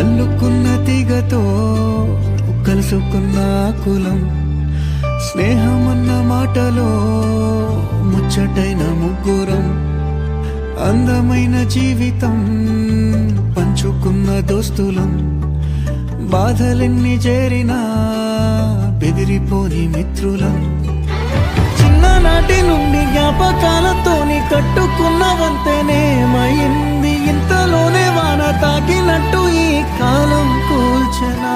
అల్లుకున్న తీగతో కలుసుకున్న కులం, స్నేహమన్న మాటలో ముచ్చటైన ముగ్గురం, అందమైన జీవితం పంచుకున్న దోస్తులం, బాధలెన్ని చేరినా బెదిరిపోని మిత్రులం, చిన్ననాటి నుండి జ్ఞాపకాలతోని కట్టుకున్న వంతెనేమైంది, ఇంతలోనే వాన తాకినట్టు ఈ కాలం కూల్చెనా,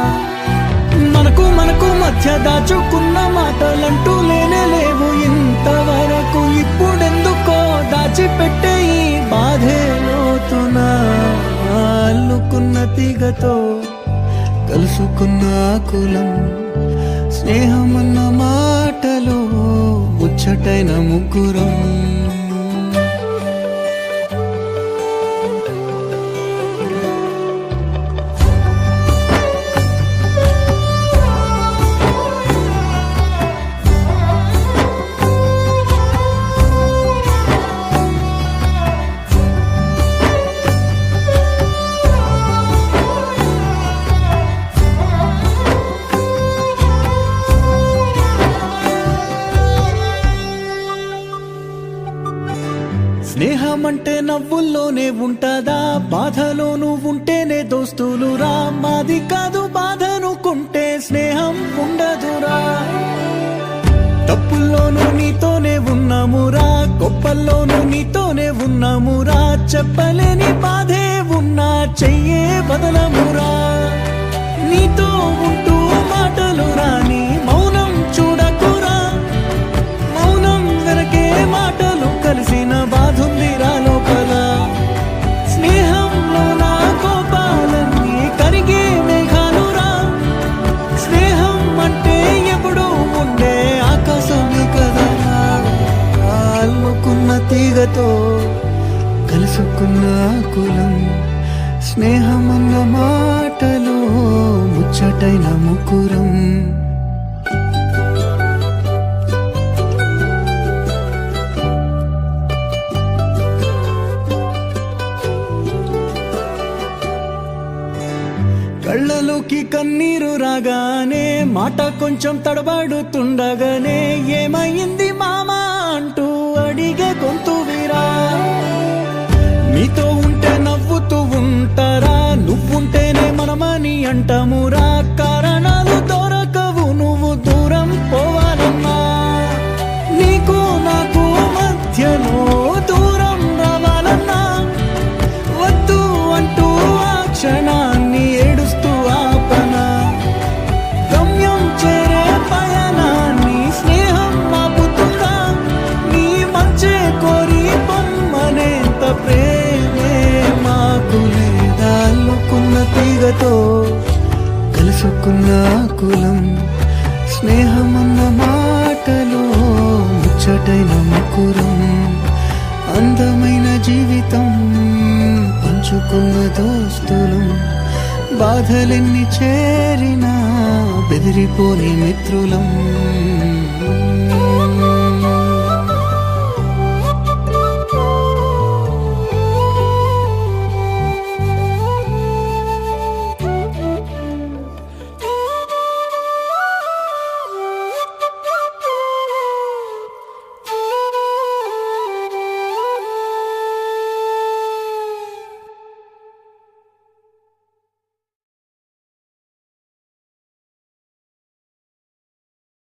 మనకు మధ్య దాచుకున్న మాటలంటూ లేనే లేవు ఇంతవరకు, ఇప్పుడెందుకో దాచిపెట్టే ఈ బాధే లోతున, అల్లుకున్న తీగతో కలుసుకున్న కులం, స్నేహమన్న మాటలో ముచ్చటైన ముగ్గురం. స్నేహమంటే నవ్వుల్లోనే ఉంటదా, బాధలోనూ ఉంటేనే దోస్తులురా, మాది కాదు బాధనుకుంటే స్నేహం ఉండదురా, తప్పుల్లోనూ నీతోనే ఉన్నామురా, గొప్పల్లోనూ నీతోనే ఉన్నామురా, చెప్పలేని బాధే ఉన్నా చెయ్యే బదలమురా, నీతో ఉంటూ మాటలు రాని మౌనం చూడకురా, మౌనం వెనకే మాటలు కలిసిన బాధుందిరా లోపల, స్నేహంలో నా కోపాలన్నీ కరిగే మేఘాలురా, స్నేహం అంటే ఎప్పుడు ఉండే ఆకాశమే కదా, అల్లుకున్న తీగతో కలుసుకున్న కులం, స్నేహమన్న మాటలో ముచ్చటైన ముగ్గురం. కళ్ళలోకి కన్నీరు రాగానే మాట కొంచెం తడబడుతుండగానే, ఏమైంది మామా అంటూ అడిగే గొంతు వీరా, నీతో ఉంటే నవ్వుతూ ఉంటారా, నువ్వుంటేనే మనమని అంటామురా, కారణాలు దొరకవు నువ్వు దూరం పోవాలన్నా, నీకు నాకు మధ్యలో దూరం రావాలన్నా, వద్దు అంటూ ఆ క్షణాన్ని ఏడుస్తూ ఆపనా, గమ్యం చేరే పయనాన్ని స్నేహం ఆపుతుందా, నీ మంచే కోరి పొమ్మనేంత ప్రేమే మాకు లేదా, అల్లుకున్న తీగతో కలుసుకున్న కులం, స్నేహమన్న మాటలో ముచ్చటైన ముగ్గురం, అందమైన జీవితం పంచుకున్న దోస్తులం, బాధలెన్ని చేరినా బెదిరిపోని మిత్రులం.